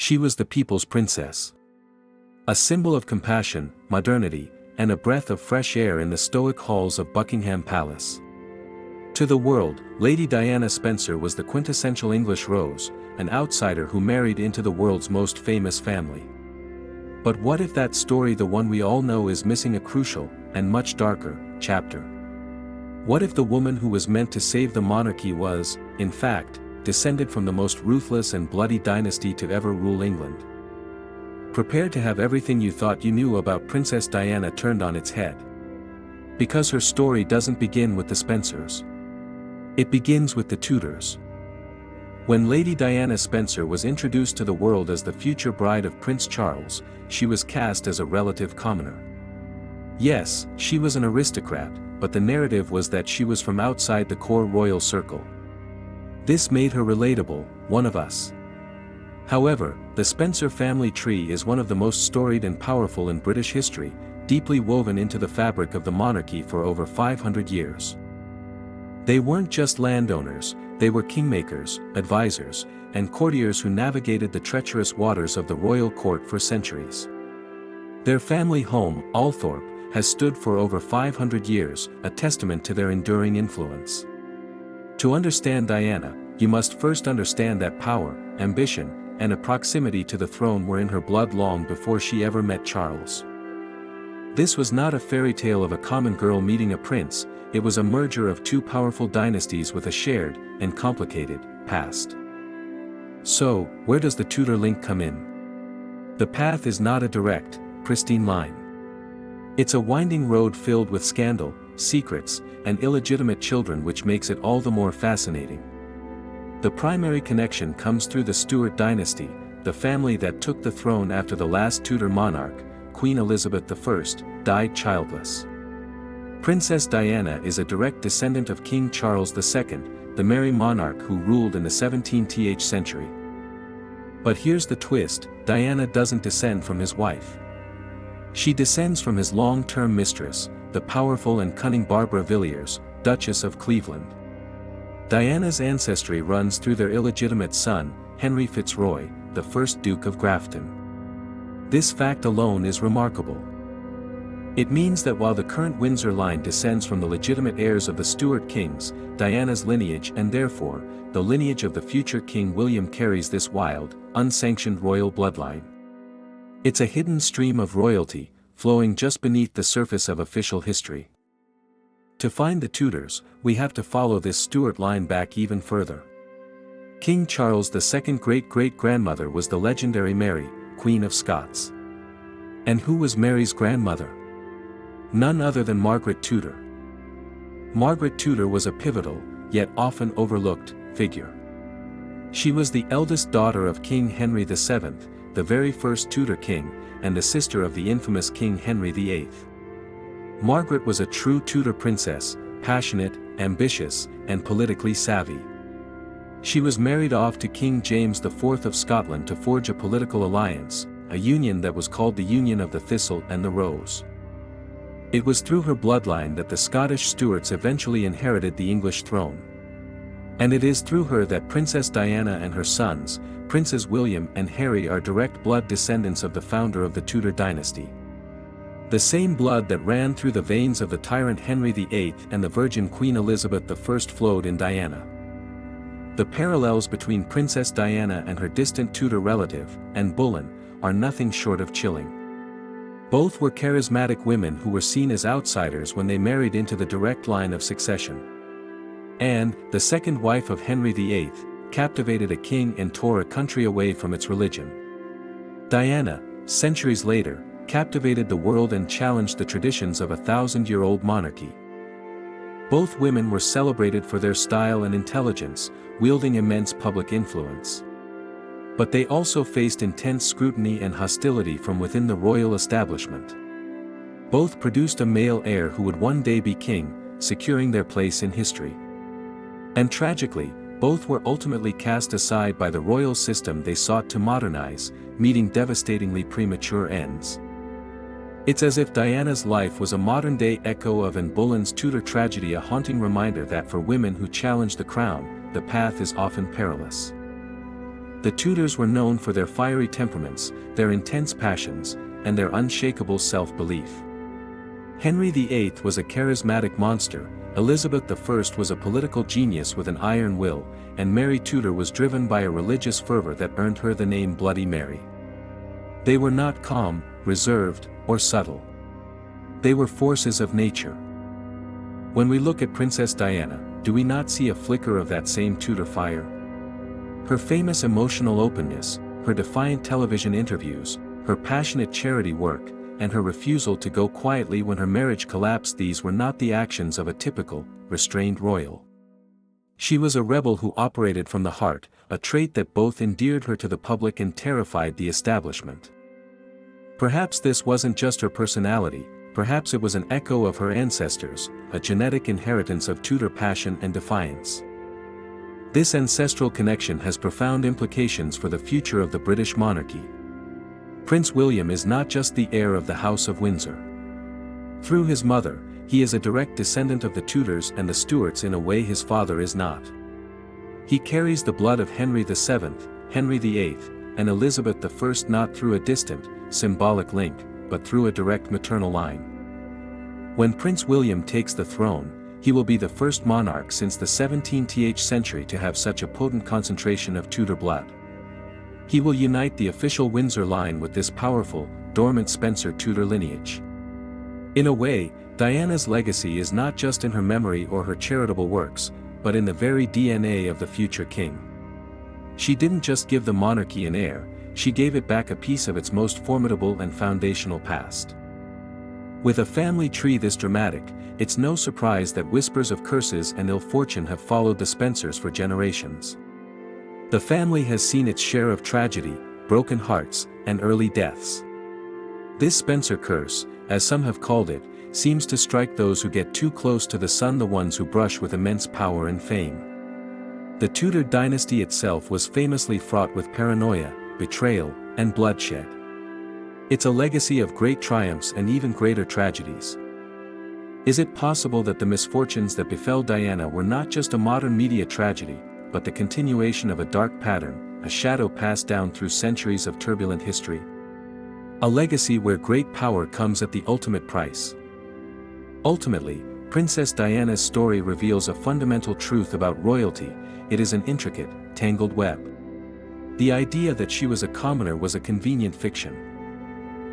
She was the people's princess. A symbol of compassion, modernity, and a breath of fresh air in the stoic halls of Buckingham Palace. To the world, Lady Diana Spencer was the quintessential English rose, an outsider who married into the world's most famous family. But what if that story, the one we all know, is missing a crucial, and much darker, chapter? What if the woman who was meant to save the monarchy was, in fact, descended from the most ruthless and bloody dynasty to ever rule England? Prepare to have everything you thought you knew about Princess Diana turned on its head. Because her story doesn't begin with the Spencers. It begins with the Tudors. When Lady Diana Spencer was introduced to the world as the future bride of Prince Charles, she was cast as a relative commoner. Yes, she was an aristocrat, but the narrative was that she was from outside the core royal circle. This made her relatable, one of us. However, the Spencer family tree is one of the most storied and powerful in British history, deeply woven into the fabric of the monarchy for over 500 years. They weren't just landowners, they were kingmakers, advisors, and courtiers who navigated the treacherous waters of the royal court for centuries. Their family home, Althorp, has stood for over 500 years, a testament to their enduring influence. To understand Diana, you must first understand that power, ambition, and a proximity to the throne were in her blood long before she ever met Charles. This was not a fairy tale of a common girl meeting a prince, it was a merger of two powerful dynasties with a shared, and complicated, past. So, where does the Tudor link come in? The path is not a direct, pristine line. It's a winding road filled with scandal, secrets, and illegitimate children, which makes it all the more fascinating. The primary connection comes through the Stuart dynasty, the family that took the throne after the last Tudor monarch, Queen Elizabeth I, died childless. Princess Diana is a direct descendant of King Charles II, the merry monarch who ruled in the 17th century. But here's the twist, Diana doesn't descend from his wife. She descends from his long-term mistress, the powerful and cunning Barbara Villiers, Duchess of Cleveland. Diana's ancestry runs through their illegitimate son, Henry Fitzroy, the first Duke of Grafton. This fact alone is remarkable. It means that while the current Windsor line descends from the legitimate heirs of the Stuart kings, Diana's lineage and therefore, the lineage of the future King William carries this wild, unsanctioned royal bloodline. It's a hidden stream of royalty, flowing just beneath the surface of official history. To find the Tudors, we have to follow this Stuart line back even further. King Charles II's great-great-grandmother was the legendary Mary, Queen of Scots. And who was Mary's grandmother? None other than Margaret Tudor. Margaret Tudor was a pivotal, yet often overlooked, figure. She was the eldest daughter of King Henry VII, the very first Tudor king, and the sister of the infamous King Henry VIII. Margaret was a true Tudor princess, passionate, ambitious, and politically savvy. She was married off to King James IV of Scotland to forge a political alliance, a union that was called the Union of the Thistle and the Rose. It was through her bloodline that the Scottish Stuarts eventually inherited the English throne. And it is through her that Princess Diana and her sons, Princes William and Harry, are direct blood descendants of the founder of the Tudor dynasty. The same blood that ran through the veins of the tyrant Henry VIII and the virgin Queen Elizabeth I flowed in Diana. The parallels between Princess Diana and her distant Tudor relative, Anne Boleyn, are nothing short of chilling. Both were charismatic women who were seen as outsiders when they married into the direct line of succession. Anne, the second wife of Henry VIII, captivated a king and tore a country away from its religion. Diana, centuries later, captivated the world and challenged the traditions of a 1,000-year-old monarchy. Both women were celebrated for their style and intelligence, wielding immense public influence. But they also faced intense scrutiny and hostility from within the royal establishment. Both produced a male heir who would one day be king, securing their place in history. And tragically, both were ultimately cast aside by the royal system they sought to modernize, meeting devastatingly premature ends. It's as if Diana's life was a modern-day echo of Anne Boleyn's Tudor tragedy, a haunting reminder that for women who challenge the crown, the path is often perilous. The Tudors were known for their fiery temperaments, their intense passions, and their unshakable self-belief. Henry VIII was a charismatic monster, Elizabeth I was a political genius with an iron will, and Mary Tudor was driven by a religious fervor that earned her the name Bloody Mary. They were not calm, reserved, or subtle. They were forces of nature. When we look at Princess Diana, do we not see a flicker of that same Tudor fire? Her famous emotional openness, her defiant television interviews, her passionate charity work, and her refusal to go quietly when her marriage collapsed, these were not the actions of a typical, restrained royal. She was a rebel who operated from the heart, a trait that both endeared her to the public and terrified the establishment. Perhaps this wasn't just her personality, perhaps it was an echo of her ancestors, a genetic inheritance of Tudor passion and defiance. This ancestral connection has profound implications for the future of the British monarchy. Prince William is not just the heir of the House of Windsor. Through his mother, he is a direct descendant of the Tudors and the Stuarts in a way his father is not. He carries the blood of Henry VII, Henry VIII, and Elizabeth I, not through a distant, symbolic link, but through a direct maternal line. When Prince William takes the throne, he will be the first monarch since the 17th century to have such a potent concentration of Tudor blood. He will unite the official Windsor line with this powerful, dormant Spencer Tudor lineage. In a way, Diana's legacy is not just in her memory or her charitable works, but in the very DNA of the future king. She didn't just give the monarchy an heir, she gave it back a piece of its most formidable and foundational past. With a family tree this dramatic, it's no surprise that whispers of curses and ill fortune have followed the Spencers for generations. The family has seen its share of tragedy, broken hearts, and early deaths. This Spencer curse, as some have called it, seems to strike those who get too close to the sun, the ones who brush with immense power and fame. The Tudor dynasty itself was famously fraught with paranoia, betrayal, and bloodshed. It's a legacy of great triumphs and even greater tragedies. Is it possible that the misfortunes that befell Diana were not just a modern media tragedy, but the continuation of a dark pattern, a shadow passed down through centuries of turbulent history? A legacy where great power comes at the ultimate price. Ultimately, Princess Diana's story reveals a fundamental truth about royalty: it is an intricate, tangled web. The idea that she was a commoner was a convenient fiction.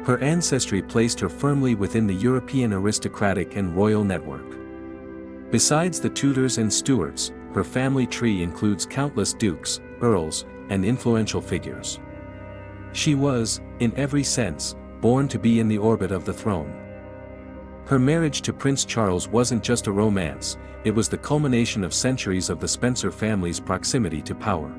Her ancestry placed her firmly within the European aristocratic and royal network. Besides the Tudors and Stuarts, her family tree includes countless dukes, earls, and influential figures. She was, in every sense, born to be in the orbit of the throne. Her marriage to Prince Charles wasn't just a romance, it was the culmination of centuries of the Spencer family's proximity to power.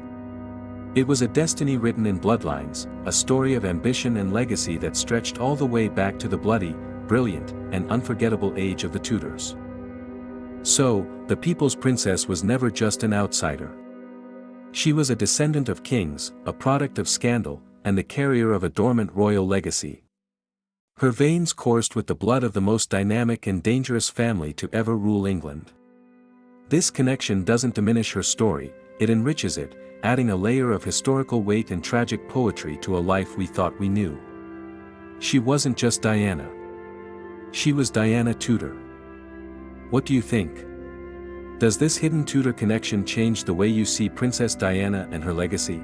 It was a destiny written in bloodlines, a story of ambition and legacy that stretched all the way back to the bloody, brilliant, and unforgettable age of the Tudors. So, the people's princess was never just an outsider. She was a descendant of kings, a product of scandal, and the carrier of a dormant royal legacy. Her veins coursed with the blood of the most dynamic and dangerous family to ever rule England. This connection doesn't diminish her story, it enriches it, adding a layer of historical weight and tragic poetry to a life we thought we knew. She wasn't just Diana. She was Diana Tudor. What do you think? Does this hidden Tudor connection change the way you see Princess Diana and her legacy?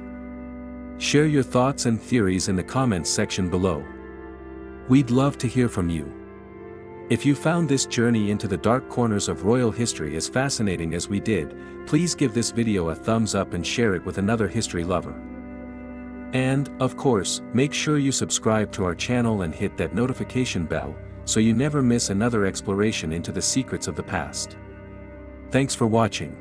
Share your thoughts and theories in the comments section below. We'd love to hear from you. If you found this journey into the dark corners of royal history as fascinating as we did, please give this video a thumbs up and share it with another history lover. And, of course, make sure you subscribe to our channel and hit that notification bell, so you never miss another exploration into the secrets of the past. Thanks for watching.